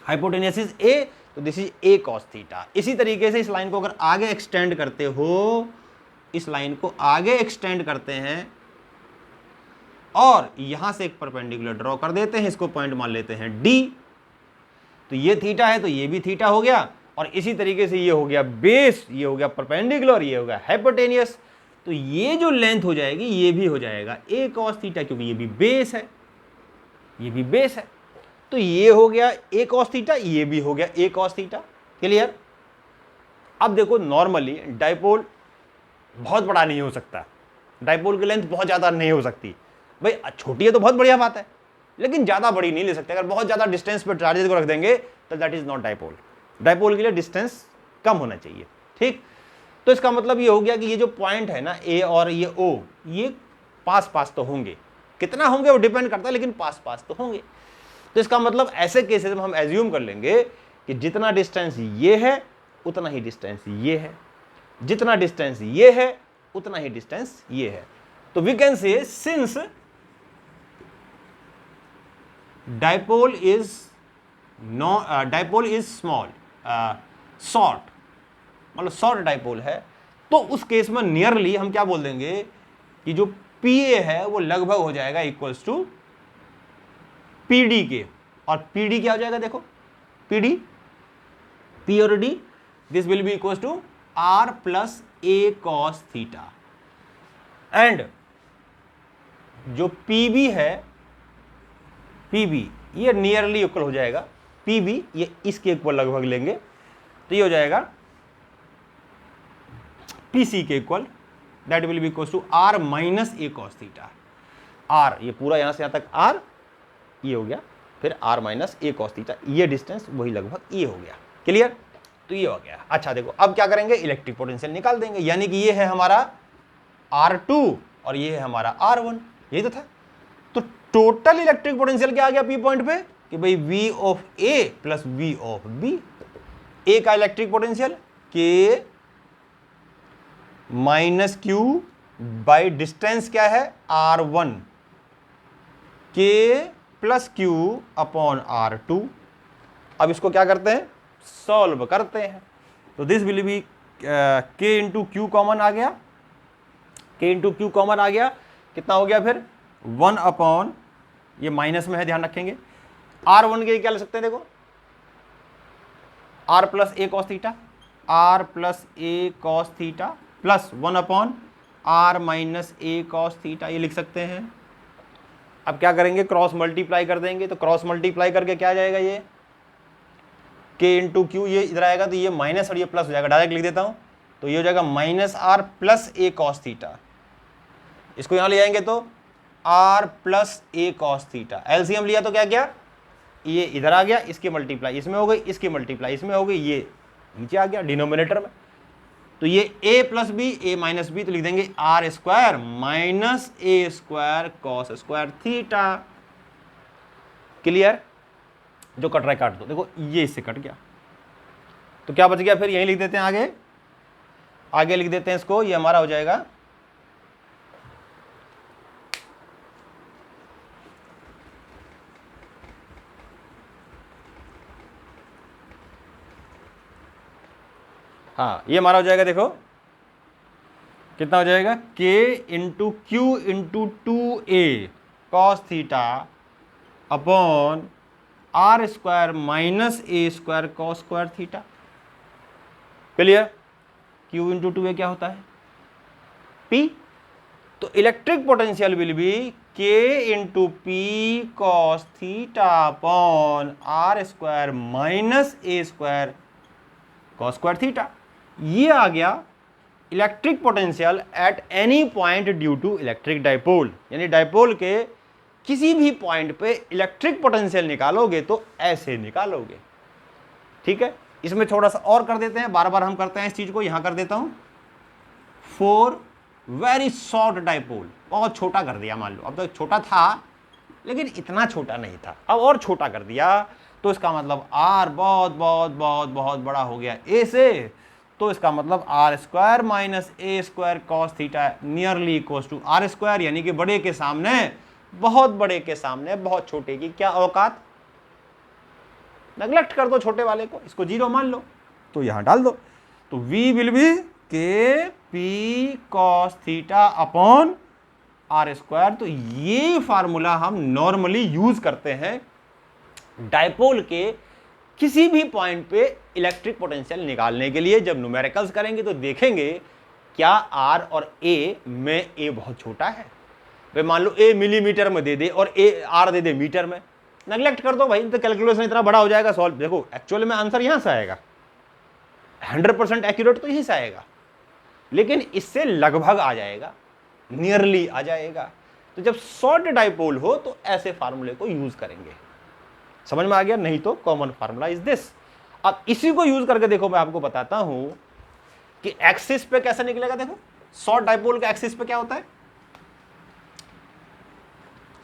hypotenuse is A, तो this is A cos theta. इसी तरीके से इस लाइन को अगर आगे एक्सटेंड करते हो, इस लाइन को आगे एक्सटेंड करते हैं और यहां से एक परपेंडिकुलर ड्रॉ कर देते हैं, इसको पॉइंट मान लेते हैं D, तो ये थीटा है तो ये भी थीटा हो गया, और इसी तरीके से ये हो गया बेस, ये हो गया परपेंडिकुलर, ये हो गया हाइपोटेनियस। तो ये जो लेंथ हो जाएगी ये भी हो जाएगा A cos थीटा, क्योंकि ये भी बेस है, ये भी बेस है, तो ये हो गया A cos थीटा, ये भी हो गया A cos थीटा। क्लियर? अब देखो नॉर्मली डाइपोल बहुत बड़ा नहीं हो सकता, डाइपोल की लेंथ बहुत ज्यादा नहीं हो सकती, भाई छोटी है तो बहुत बढ़िया बात है, लेकिन ज्यादा बड़ी नहीं ले सकते। अगर बहुत ज्यादा डिस्टेंस पे चार्जेस को रख देंगे तो that is not dipole. Dipole के लिए डिस्टेंस कम होना चाहिए, ठीक। तो इसका मतलब ये हो गया कि ये जो पॉइंट है ना A और ये O, ये पास तो होंगे, कितना होंगे वो डिपेंड करता है, लेकिन पास तो होंगे। तो इसका मतलब ऐसे केसेस में हम एज्यूम कर लेंगे कि जितना डिस्टेंस ये है उतना ही डिस्टेंस ये है, जितना डिस्टेंस ये है उतना ही डिस्टेंस ये है। तो we can say since dipole is small, short, मतलब शॉर्ट डाइपोल है, तो उस केस में नियरली हम क्या बोल देंगे कि जो PA है वो लगभग हो जाएगा इक्वल्स टू PD के, और PD क्या हो जाएगा देखो, PD, P और D, this will be equal to R plus A cos theta, and जो PB है, PB ये नियरली इक्वल हो जाएगा, PB ये इसके इक्वल लगभग लेंगे, तो ये हो जाएगा PC के equal, that will be equal to R minus A cos theta. R ये पूरा यहां से यहां तक R ये हो गया, फिर R minus A cos theta, ये डिस्टेंस वही लगभग ये हो गया। क्लियर? तो ये हो गया। अच्छा देखो अब क्या करेंगे, इलेक्ट्रिक पोटेंशियल निकाल देंगे, यानी कि ये है हमारा R2 और ये है हमारा R1, यही तो था। तो टोटल इलेक्ट्रिक पोटेंशियल क्या आ गया P पॉइंट पे, कि भाई V of A plus V of B। A का electric potential K minus Q by distance क्या है R1, K plus Q upon R2। अब इसको क्या करते हैं, सॉल्व करते हैं, तो this will be K into q common आ गया, K इंटू क्यू कॉमन आ गया, कितना हो गया फिर 1 अपॉन, ये माइनस में है ध्यान रखेंगे, R1 के क्या ले सकते हैं देखो, R plus A cos theta, R plus A cos theta plus 1 upon R minus A cos theta, ये लिख सकते हैं। अब क्या करेंगे, क्रॉस मल्टीप्लाई कर देंगे, तो क्रॉस मल्टीप्लाई करके क्या आ जाएगा, ये K इंटू क्यू, ये इधर आएगा तो ये माइनस और ये प्लस हो जाएगा, डायरेक्ट लिख देता हूं, तो ये हो जाएगा minus R plus A cos theta. इसको यहां ले आएंगे तो R plus A cos theta, LCM लिया तो क्या क्या, ये इधर आ गया, इसकी मल्टीप्लाई इसमें हो गई, इसकी मल्टीप्लाई इसमें हो गई, ये नीचे आ गया डिनोमिनेटर में, तो ये A plus B, A minus B, तो लिख देंगे R square minus A square cos square theta. Clear? जो कट रहा है काट दो, देखो ये इससे कट गया, तो क्या बच गया, फिर यही लिख देते हैं, आगे आगे लिख देते हैं इसको, ये हमारा हो जाएगा हाँ, ये हमारा हो जाएगा, देखो कितना हो जाएगा, K into Q into 2A cos theta upon R square minus A square cos square theta. Clear? Q into 2A क्या होता है, P, तो electric potential will be K into P cos theta upon R square minus A square cos square theta. ये आ गया electric potential at any point due to electric dipole, यानी डाइपोल के किसी भी पॉइंट पे इलेक्ट्रिक पोटेंशियल निकालोगे तो ऐसे निकालोगे। ठीक है, इसमें थोड़ा सा और कर देते हैं, बार बार हम करते हैं इस चीज को, यहां कर देता हूं, फॉर वेरी शॉर्ट डाइपोल, बहुत छोटा कर दिया, मान लो अब तो छोटा था लेकिन इतना छोटा नहीं था, अब और छोटा कर दिया, तो इसका मतलब R बहुत बहुत बहुत बहुत बड़ा हो गया A से, तो इसका मतलब R square minus A square cos theta nearly equals to R square, यानी कि बड़े के सामने, बहुत बड़े के सामने बहुत छोटे की क्या औकात। नेग्लेक्ट कर दो छोटे वाले को, इसको 0 मान लो, तो यहां डाल दो, तो V will be K P cos theta upon R square. तो ये फार्मूला हम नॉर्मली यूज करते हैं डाइपोल के किसी भी पॉइंट पे इलेक्ट्रिक पोटेंशियल निकालने के लिए। जब न्यूमेरिकल्स करेंगे तो देखेंगे क्या R और A में A बहुत छोटा है, भाई मान लो A मिलीमीटर में दे दे और R दे दे मीटर में, नेग्लेक्ट कर दो भाई, तो कैलकुलेशन इतना बड़ा हो जाएगा सॉल्व। देखो एक्चुअल में आंसर यहां से आएगा, 100% एक्यूरेट तो यहीं से आएगा, लेकिन इससे लगभग आ जाएगा, नियरली आ जाएगा। तो जब शॉर्ट डाइपोल हो तो ऐसे फार्मूले को यूज करेंगे। समझ में आ गया? नहीं तो कॉमन फार्मूला इज दिस। अब इसी को यूज करके देखो, मैं आपको बताता हूं कि एक्सिस पे कैसे निकलेगा। देखो शॉर्ट डाइपोल के एक्सिस पे क्या होता है,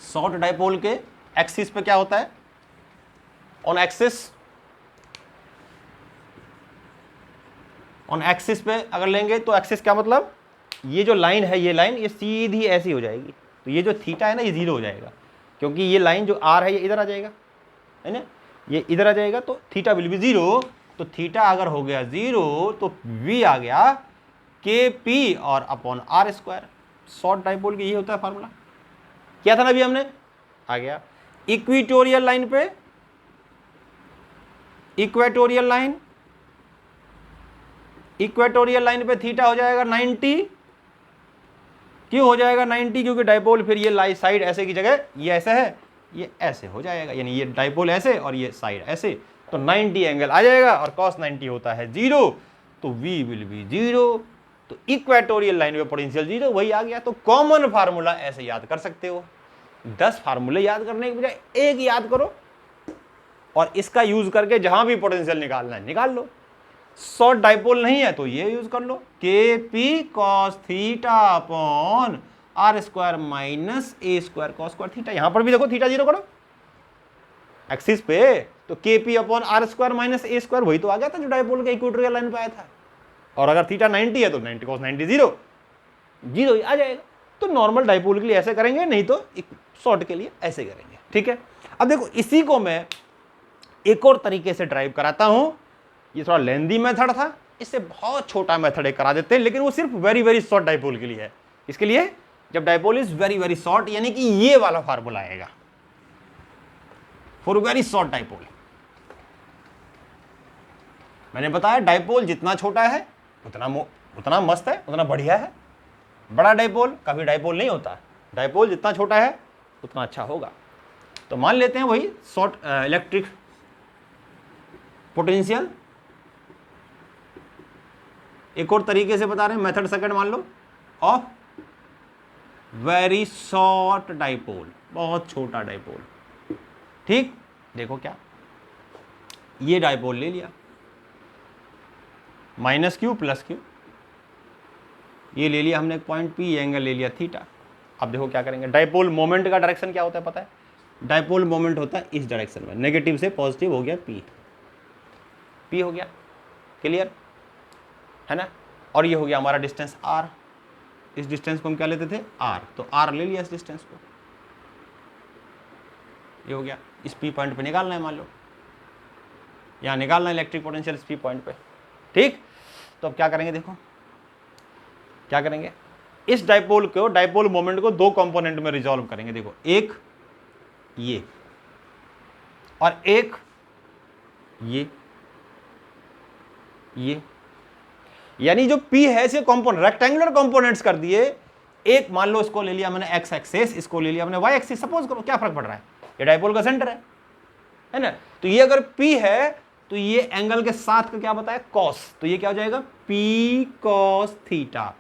शॉर्ट डाइपोल के एक्सिस पे क्या होता है, ऑन एक्सिस पे अगर लेंगे तो एक्सिस क्या मतलब, ये जो लाइन है, ये लाइन ये सीधी ऐसी हो जाएगी, तो ये जो थीटा है ना ये 0 हो जाएगा, क्योंकि ये लाइन जो R है ये इधर आ जाएगा, है ना, ये इधर आ जाएगा, तो थीटा विल बी 0। तो थीटा अगर हो गया 0 तो V आ गया KP और upon R square. Short dipole की ये होता है फार्मूला, क्या था ना अभी हमने, आ गया। इक्वेटोरियल लाइन पे, इक्वेटोरियल लाइन, इक्वेटोरियल लाइन पे थीटा हो जाएगा 90। क्यों हो जाएगा 90? क्योंकि डाइपोल फिर ये साइड ऐसे की जगह ये ऐसे है, ये ऐसे हो जाएगा, यानी ये डाइपोल ऐसे और ये साइड ऐसे, तो 90 एंगल आ जाएगा और cos 90 होता है 0, तो V विल बी 0, तो इक्वेटोरियल लाइन पे पोटेंशियल 0 वही आ गया। तो कॉमन फार्मूला ऐसे याद कर सकते हो, 10 फार्मूले याद करने के बजाय एक याद करो और इसका यूज करके जहां भी पोटेंशियल निकालना है निकाल लो। शॉर्ट डाइपोल नहीं है तो ये यूज कर लो, K P cos theta upon R square minus A square cos square theta. यहां पर भी देखो थीटा 0 करो एक्सिस पे, तो K P upon R square minus A square वही तो आ गया था जो डाइपोल के इक्वेटोरियल लाइन पे आया था। और अगर थीटा 90 है तो 90 कॉस 90 0 ही आ जाएगा। तो नॉर्मल डाइपोल के लिए ऐसे करेंगे, नहीं तो शॉर्ट के लिए ऐसे करेंगे, ठीक है। अब देखो इसी को मैं एक और तरीके से ड्राइव कराता हूं, ये थोड़ा लेंदी मेथड था, इससे बहुत छोटा मेथड एक करा देते हैं, लेकिन वो सिर्फ वेरी वेरी शॉर्ट डाइपोल के लिए है। इसके लिए जब dipole is very very short, यानी कि ये वाला फार्मूला आएगा फॉर वेरी शॉर्ट डाइपोल। मैंने बताया डाइपोल जितना छोटा है उतना मस्त है, उतना बढ़िया है। बड़ा डाइपोल कभी डाइपोल नहीं होता, डाइपोल जितना छोटा है उतना अच्छा होगा। तो मान लेते हैं वही शॉर्ट इलेक्ट्रिक पोटेंशियल, एक और तरीके से बता रहे हैं, मेथड सेकंड मान लो, ऑफ वेरी शॉर्ट डाइपोल, बहुत छोटा डाइपोल। ठीक, देखो क्या, ये डाइपोल ले लिया माइनस क्यू प्लस क्यू, ये ले लिया हमने एक पॉइंट पी, एंगल ले लिया थीटा। अब देखो क्या करेंगे, डाइपोल मोमेंट का डायरेक्शन क्या होता है पता है? डाइपोल मोमेंट होता है इस डायरेक्शन में, नेगेटिव से पॉजिटिव हो गया पी हो गया, क्लियर है ना। और ये हो गया हमारा डिस्टेंस r, इस डिस्टेंस को हम क्या लेते थे r, तो r ले लिया इस डिस्टेंस को, ये हो गया। इस p पॉइंट पे निकालना है, मान लो यहाँ निकालना है इलेक्ट्रिक पोटेंशियल इस p पॉइंट पे, ठीक। तो अब क्या करेंगे, देखो क्या करेंगे, इस डाइपोल मोमेंट को दो कंपोनेंट में रिजॉल्व करेंगे। देखो एक ये और एक ये यानी जो P है इसे कंपोनेंट रेक्टेंगुलर कंपोनेंट्स कर दिए। एक मान लो इसको ले लिया मैंने x एक्सिस, इसको ले लिया मैंने y एक्सिस, सपोज करो, क्या फर्क पड़ रहा है, ये डाइपोल का सेंटर है ना। तो ये अगर P है तो ये एंगल के साथ का क्या बताया cos, तो ये क्या हो जाएगा P cos थीटा,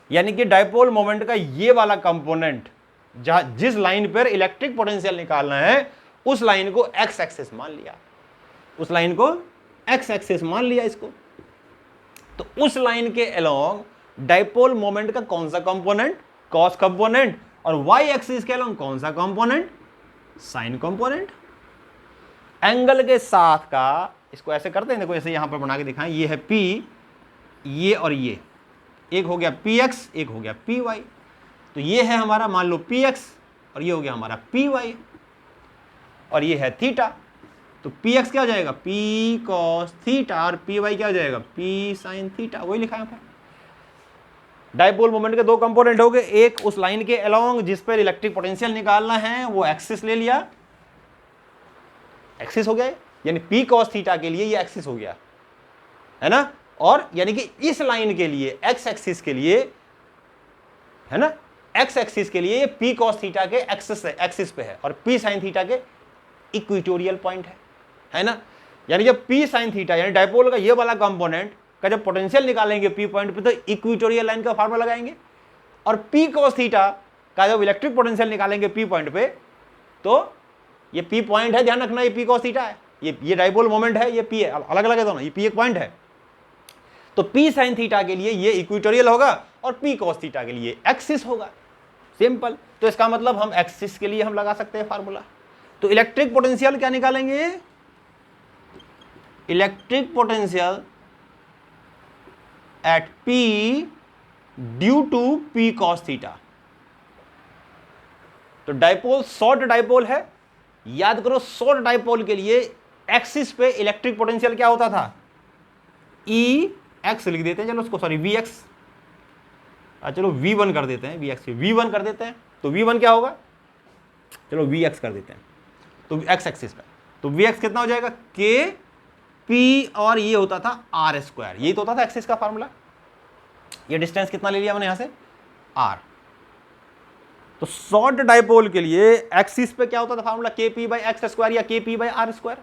यानी कि डाइपोल मोमेंट का ये वाला कंपोनेंट जिस लाइन पर इलेक्ट्रिक पोटेंशियल निकालना है उस लाइन को x एक्सिस मान लिया, उस लाइन को x एक्सिस मान लिया इसको। तो उस लाइन के अलोंग डाइपोल मोमेंट का कौन सा कंपोनेंट, कॉस कंपोनेंट, और y एक्सिस के अलोंग कौन सा कंपोनेंट, साइन कंपोनेंट। एंगल के साथ का इसको ऐसे करते हैं, देखो ऐसे यहां पर बना के दिखाएं, ये है P, ये और ये, एक हो गया px, एक हो गया py। तो ये है हमारा मान लो px और ये हो गया हमारा py, और ये है थीटा। तो px क्या हो जाएगा p cos थीटा और py क्या हो जाएगा p sin थीटा, वही लिखा है। डाइपोल मोमेंट के दो कंपोनेंट हो गए, एक उस लाइन के अलोंग जिस पर इलेक्ट्रिक पोटेंशियल निकालना है वो एक्सिस ले लिया, एक्सिस हो गया, यानी p cos थीटा के लिए ये एक्सिस हो गया है ना। और यानी कि इस लाइन के लिए x एक्सिस के लिए है ना, x एक्सिस के लिए ये p cos थीटा के एक्सिस पे है और p sin थीटा के इक्वेटोरियल पॉइंट है ना। यानी जब p sin थीटा यानी डाइपोल का ये वाला कंपोनेंट का जब पोटेंशियल निकालेंगे p पॉइंट पे तो इक्वेटोरियल लाइन का फार्मूला लगाएंगे, और p cos थीटा का जब इलेक्ट्रिक पोटेंशियल निकालेंगे p पॉइंट पे तो ये p पॉइंट है, ध्यान रखना ये p cos थीटा है, ये डाइपोल मोमेंट है, ये p है, अलग अलग है दोनों, ये p एक पॉइंट है। तो p sin थीटा के लिए ये इक्वेटोरियल होगा और p cos थीटा के लिए एक्सिस होगा, सिंपल। तो इसका मतलब हम एक्सिस के लिए हम लगा सकते हैं फार्मूला। तो इलेक्ट्रिक पोटेंशियल क्या निकालेंगे, electric potential at P due to P cos theta. तो डाइपोल शॉर्ट डाइपोल है, याद करो शॉर्ट डाइपोल के लिए एक्सिस पे इलेक्ट्रिक पोटेंशियल क्या होता था, E x लिख देते हैं, चलो उसको सॉरी Vx, चलो V1 कर देते हैं, Vx V1 कर देते हैं। तो V1 क्या होगा, चलो Vx कर देते हैं। तो एक्स एक्सिस पे, तो वी एक्स कितना हो जाएगा, के पी, और ये होता था आर स्क्वायर, ये तो होता था एक्सिस का फार्मूला। ये डिस्टेंस कितना ले लिया मैंने यहां से, आर। तो शॉर्ट डाइपोल के लिए एक्सिस पे क्या होता था फार्मूला, के पी बाई एक्स स्क्वायर या के पी बाई आर स्क्वायर।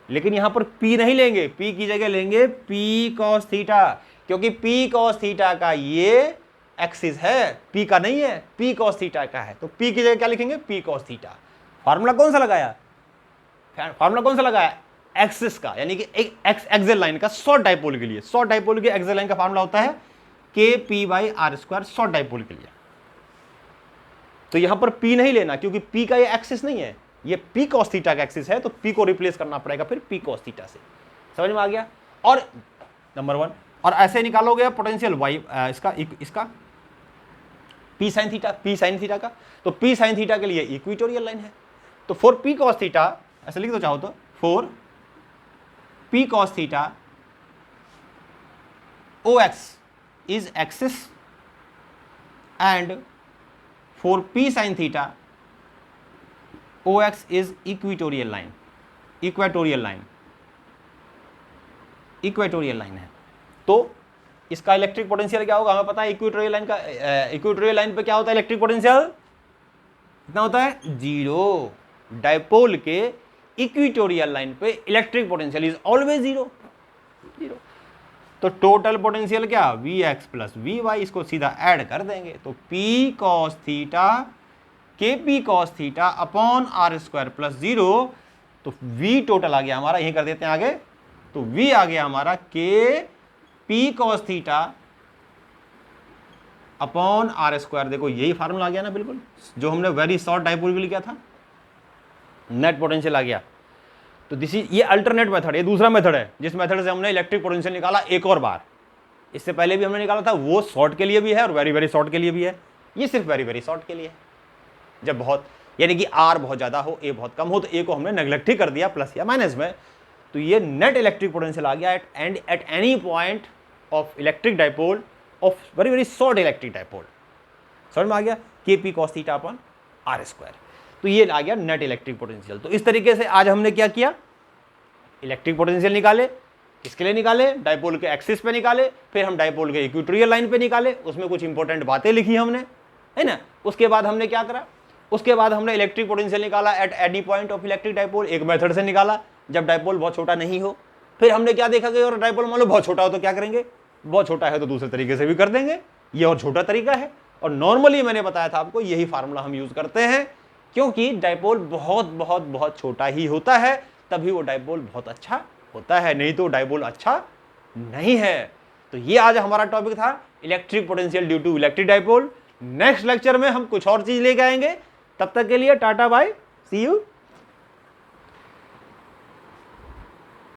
लेकिन यहां पर पी नहीं लेंगे, पी की जगह लेंगे पी कॉस थीटा, क्योंकि पी कॉस थीटा का ये एक्सिस है, पी का नहीं है, पी कॉस थीटा का है। तो पी की जगह क्या लिखेंगे, पी कॉस थीटा। फार्मूला कौन सा लगाया, फार्मूला कौन सा लगाया, एक्सिस का, यानी कि एक एक्स एक्सेल लाइन का शॉर्ट डाइपोल के लिए। शॉर्ट डाइपोल के एक्सेल लाइन का फार्मूला होता है K P by R square short dipole के लिए। तो यहां पर पी नहीं लेना, क्योंकि पी का ये एक्सिस नहीं है, ये पी कॉस थीटा का एक्सिस है, तो पी को रिप्लेस करना पड़ेगा फिर पी कॉस थीटा से। समझ में आ गया। और नंबर 1, और ऐसे निकालोगे पोटेंशियल वाई, इसका P sine theta, P sine theta का, तो पी साइन थीटा के लिए इक्वेटोरियल लाइन है। तो फॉर पी कॉस थीटा, ऐसे लिख दो चाहो तो, for P cos theta O X is axis and for P sine theta O X is equatorial line. Equatorial line, equatorial line है। तो इसका इलेक्ट्रिक पोटेंशियल क्या होगा, हमें पता है इक्वेटोरियल लाइन का, इक्वेटोरियल लाइन पे क्या होता है इलेक्ट्रिक पोटेंशियल, कितना होता है, 0। डाइपोल के इक्वेटोरियल लाइन पे इलेक्ट्रिक पोटेंशियल इज ऑलवेज 0। तो टोटल पोटेंशियल क्या, V X plus V Y, इसको सीधा ऐड कर देंगे, तो P cos theta K P cos theta upon R square plus 0। तो वी टोटल आ गया हमारा, यही कर देते हैं आगे, तो वी आ गया हमारा K P cos theta upon R square. देखो यही फार्मूला आ गया ना, बिल्कुल जो हमने वेरी शॉर्ट डाइपोल के लिए किया था, नेट पोटेंशियल आ गया। तो ये अल्टरनेट मेथड, ये दूसरा मेथड है जिस मेथड से हमने इलेक्ट्रिक पोटेंशियल निकाला एक और बार। इससे पहले भी हमने निकाला था, वो शॉर्ट के लिए भी है और वेरी वेरी शॉर्ट के लिए भी है। ये सिर्फ वेरी वेरी शॉर्ट के लिए है, जब बहुत, यानी कि आर बहुत ज्यादा हो, ए बहुत कम हो, तो ए को हमने नेग्लेक्ट ही कर दिया प्लस या माइनस में। तो ये नेट इलेक्ट्रिक पोटेंशियल आ गया at any point of electric dipole of very very short electric dipole. समझ में आ गया, K P cos theta upon R square. तो ये आ गया नेट इलेक्ट्रिक पोटेंशियल। तो इस तरीके से आज हमने क्या किया, इलेक्ट्रिक पोटेंशियल निकाले। किसके लिए निकाले, डाइपोल के एक्सिस पे निकाले, फिर हम डाइपोल के इक्वेटोरियल लाइन पे निकाले, उसमें कुछ इंपॉर्टेंट बातें लिखी हमने, है ना। उसके बाद हमने क्या करा, उसके बाद हमने इलेक्ट्रिक पोटेंशियल निकाला eight any point of electric dipole, एक मेथड से निकाला जब डाइपोल बहुत छोटा नहीं हो। फिर हमने क्या देखा कि और डाइपोल मान लो बहुत छोटा हो तो क्या करेंगे, बहुत छोटा है तो दूसरे तरीके से भी कर देंगे, ये और छोटा तरीका है। और नॉर्मली मैंने बताया था आपको, यही फार्मूला हम यूज करते हैं, क्योंकि डाइपोल बहुत बहुत बहुत छोटा ही होता है, तभी वो डाइपोल बहुत अच्छा होता है, नहीं तो डाइपोल अच्छा नहीं है। तो ये आज हमारा टॉपिक था, electric potential due to electric dipole. Next lecture में हम कुछ और चीज लेके आएंगे, तब तक के लिए टाटा बाय, सी यू।